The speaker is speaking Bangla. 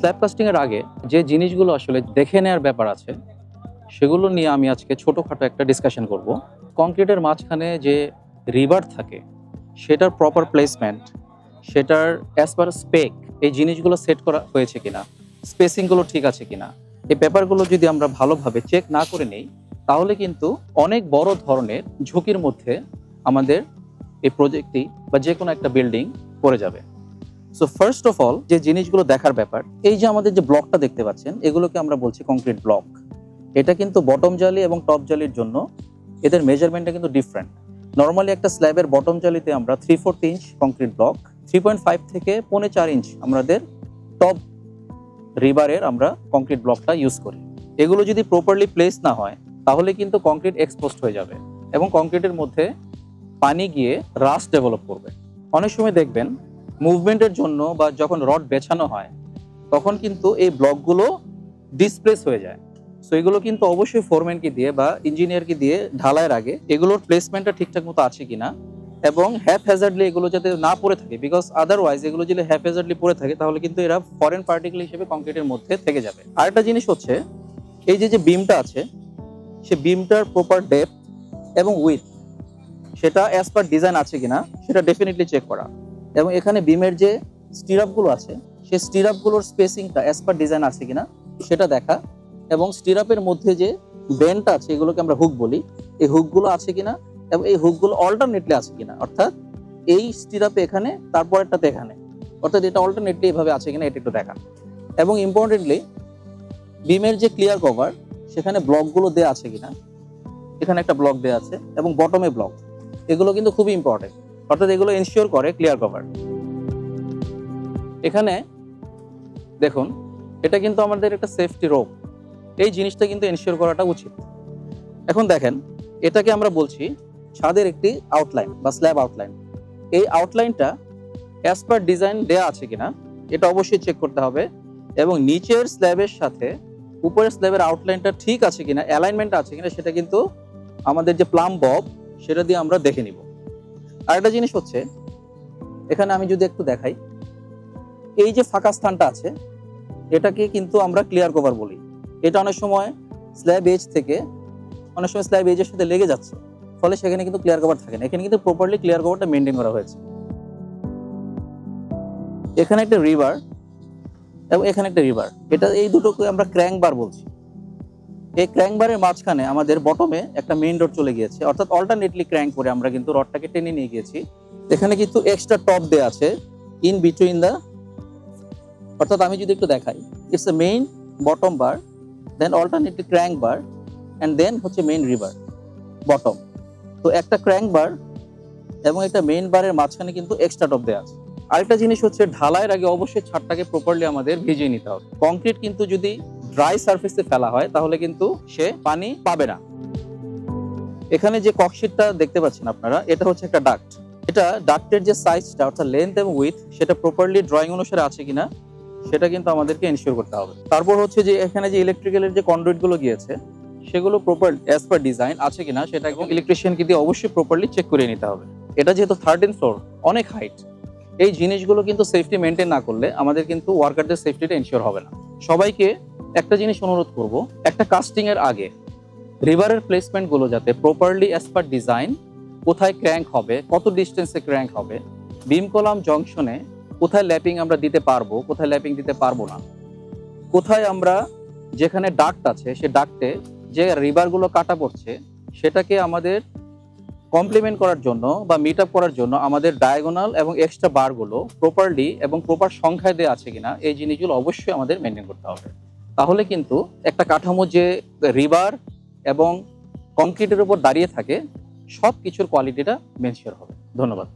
স্ল্যাব কাস্টিং এর আগে যে জিনিসগুলো আসলে দেখে নেওয়ার ব্যাপার আছে সেগুলো নিয়ে আমি আজকে ছোটোখাটো একটা ডিসকাশন করব। কংক্রিটের মাঝখানে যে রিবার থাকে সেটার প্রপার প্লেসমেন্ট, সেটার অ্যাজ পার স্পেক এই জিনিসগুলো সেট করা হয়েছে কিনা, স্পেসিংগুলো ঠিক আছে কিনা, এই ব্যাপারগুলো যদি আমরা ভালোভাবে চেক না করে নেই তাহলে কিন্তু অনেক বড় ধরনের ঝুঁকির মধ্যে আমাদের এই প্রজেক্টটি বা যে কোনো একটা বিল্ডিং পড়ে যাবে। সো ফার্স্ট অফ অল যে জিনিসগুলো দেখার ব্যাপার, এই যে আমাদের যে ব্লকটা দেখতে পাচ্ছেন এগুলোকে আমরা বলছি কংক্রিট ব্লক। এটা কিন্তু বটম জালি এবং টপ জালির জন্য এদের মেজারমেন্টটা কিন্তু ডিফারেন্ট। নর্মালি একটা স্ল্যাবের বটম জালিতে আমরা 3/4 ইঞ্চ কংক্রিট ব্লক, 3.5 থেকে 4.5 ইঞ্চ আমাদের টপ রিবারের আমরা কংক্রিট ব্লকটা ইউজ করি। এগুলো যদি প্রপারলি প্লেস না হয় তাহলে কিন্তু কংক্রিট এক্সপোজড হয়ে যাবে এবং কংক্রিটের মধ্যে পানি গিয়ে রাস্ট ডেভেলপ করবে। অনেক সময় দেখবেন মুভমেন্টের জন্য বা যখন রড বেছানো হয় তখন কিন্তু এই ব্লকগুলো ডিসপ্লেস হয়ে যায়। সো এগুলো কিন্তু অবশ্যই ফোরম্যানকে দিয়ে বা ইঞ্জিনিয়ারকে দিয়ে ঢালাইয়ের আগে এগুলোর প্লেসমেন্টটা ঠিকঠাক মতো আছে কিনা এবং হ্যাপহ্যাজার্ডলি এগুলো যাতে না পড়ে থাকে, বিকজ আদারওয়াইজ এগুলো যদি হ্যাপহ্যাজার্ডলি পড়ে থাকে তাহলে কিন্তু এরা ফরেন পার্টিকেল হিসেবে কংক্রিটের মধ্যে থেকে যাবে। আরেকটা জিনিস হচ্ছে এই যে বিমটা আছে সে বিমটার প্রপার ডেপথ এবং উইথ সেটা অ্যাজ পার ডিজাইন আছে কিনা সেটা ডেফিনেটলি চেক করা, এবং এখানে বিমের যে স্টিরাপগুলো আছে সেই স্টিরাপগুলোর স্পেসিংটা অ্যাজ পার ডিজাইন আছে কিনা সেটা দেখা, এবং স্টিরাপের মধ্যে যে বেন্ডটা আছে এগুলোকে আমরা হুক বলি, এই হুকগুলো আছে কিনা এবং এই হুকগুলো অল্টারনেটলি আছে কিনা, অর্থাৎ এই স্টিরাপে এখানে তারপরেরটাতে এখানে, অর্থাৎ এটা অল্টারনেটলি এইভাবে আছে কিনা এটা একটু দেখা। এবং ইম্পর্টেন্টলি বিমের যে ক্লিয়ার কভার সেখানে ব্লকগুলো দেওয়া আছে কিনা, এখানে একটা ব্লক দেওয়া আছে এবং বটমে ব্লক, এগুলো কিন্তু খুবই ইম্পর্টেন্ট, অর্থাৎ এগুলো এনশিওর করে ক্লিয়ার কভার। এখানে দেখুন এটা কিন্তু আমাদের একটা সেফটি রোপ, এই জিনিসটা কিন্তু এনশিওর করাটা উচিত। এখন দেখেন এটাকে আমরা বলছি ছাদের একটি আউটলাইন বা স্ল্যাব আউটলাইন। এই আউটলাইনটা অ্যাজ পার ডিজাইন দেয়া আছে কিনা এটা অবশ্যই চেক করতে হবে, এবং নিচের স্ল্যাবের সাথে উপরের স্ল্যাবের আউটলাইনটা ঠিক আছে কিনা, অ্যালাইনমেন্ট আছে কিনা সেটা কিন্তু আমাদের যে প্লাম বব সেটা দিয়ে আমরা দেখে নিব। আরেকটা জিনিস হচ্ছে এখানে আমি যদি একটু দেখাই, এই যে ফাঁকা স্থানটা আছে এটাকে কিন্তু আমরা ক্লিয়ার কভার বলি। এটা অনেক সময় স্ল্যাব এজ থেকে অনেক সময় স্ল্যাব এজের সাথে লেগে যাচ্ছে, ফলে সেখানে কিন্তু ক্লিয়ার কভার থাকে না। এখানে কিন্তু প্রপারলি ক্লিয়ার কভারটা মেনটেন করা হয়েছে। এখানে একটা রিভার এবং এখানে একটা রিভার, এটা এই দুটোকে আমরা ক্র্যাঙ্ক বার বলছি। এই ক্র্যাঙ্ক বারের মাঝখানে আমাদের বটমে একটা মেইন রড চলে গিয়েছে, অর্থাৎ অল্টারনেটলি ক্র্যাঙ্ক করে আমরা কিন্তু রডটাকে টেনে নিয়ে গিয়েছি। এখানে কিন্তু এক্সট্রা টপ দেওয়া আছে ইন বিটুইন দ্য, অর্থাৎ আমি যদি একটু দেখাই, it's a main bottom bar, then alternately crank bar, and then হচ্ছে মেইন রিভার বটম। তো একটা ক্র্যাঙ্ক বার এবং একটা মেইন বারের মাঝখানে কিন্তু এক্সট্রা টপ দেওয়া আছে। আরেকটা জিনিস হচ্ছে ঢালাইয়ের আগে অবশ্যই ছাদটাকে প্রপারলি আমাদের ভিজিয়ে নিতে হবে। কংক্রিট কিন্তু যদি ড্রাই সারফেসে ফেলা হয় তাহলে কিন্তু সে পানি পাবে না। এখানে যে ককশিটটা দেখতে পাচ্ছেন আপনারা, এটা হচ্ছে একটা ডাক্ট। এটা ডাক্টের যে সাইজটা অর্থাৎ লেন্থ এবং উইথ সেটা প্রপারলি ড্রয়িং অনুসারে আছে কিনা সেটা কিন্তু আমাদেরকে এনশিওর করতে হবে। তারপর হচ্ছে যে এখানে যে ইলেকট্রিক্যালের যে কন্ডুইট গুলো গিয়েছে সেগুলো প্রপার অ্যাজ পার ডিজাইন আছে কিনা সেটা এবং ইলেকট্রিশিয়ানকে দিয়ে অবশ্যই প্রপারলি চেক করে নিতে হবে। এটা যেহেতু 13th ফ্লোর, অনেক হাইট, এই জিনিসগুলো কিন্তু সেফটি মেনটেন না করলে আমাদের কিন্তু ওয়ার্কারদের সেফটিটা এনশিওর হবে না। সবাইকে একটা জিনিস অনুরোধ করব, একটা কাস্টিং এর আগে রিভারের প্লেসমেন্ট গুলো যাতে প্রপারলি অ্যাজ পার ডিজাইন, কোথায় ক্র্যাঙ্ক হবে, কত ডিস্টেন্সে ক্র্যাঙ্ক হবে, বিম কলাম জংশনে কোথায় ল্যাপিং আমরা দিতে পারবো, কোথায় ল্যাপিং দিতে পারবো না, কোথায় আমরা যেখানে ডাক্ট আছে সে ডাক্টে যে রিভারগুলো কাটা পড়ছে সেটাকে আমাদের কমপ্লিমেন্ট করার জন্য বা মিট আপ করার জন্য আমাদের ডায়াগোনাল এবং এক্সট্রা বারগুলো প্রপারলি এবং প্রপার সংখ্যায় দেওয়া আছে কিনা এই জিনিসগুলো অবশ্যই আমাদের মেনটেন করতে হবে। তাহলে কিন্তু একটা কাঠামো যে রিভার এবং কংক্রিটের উপর দাঁড়িয়ে থাকে সব কিছুর কোয়ালিটিটা মেনশিওর হবে। ধন্যবাদ।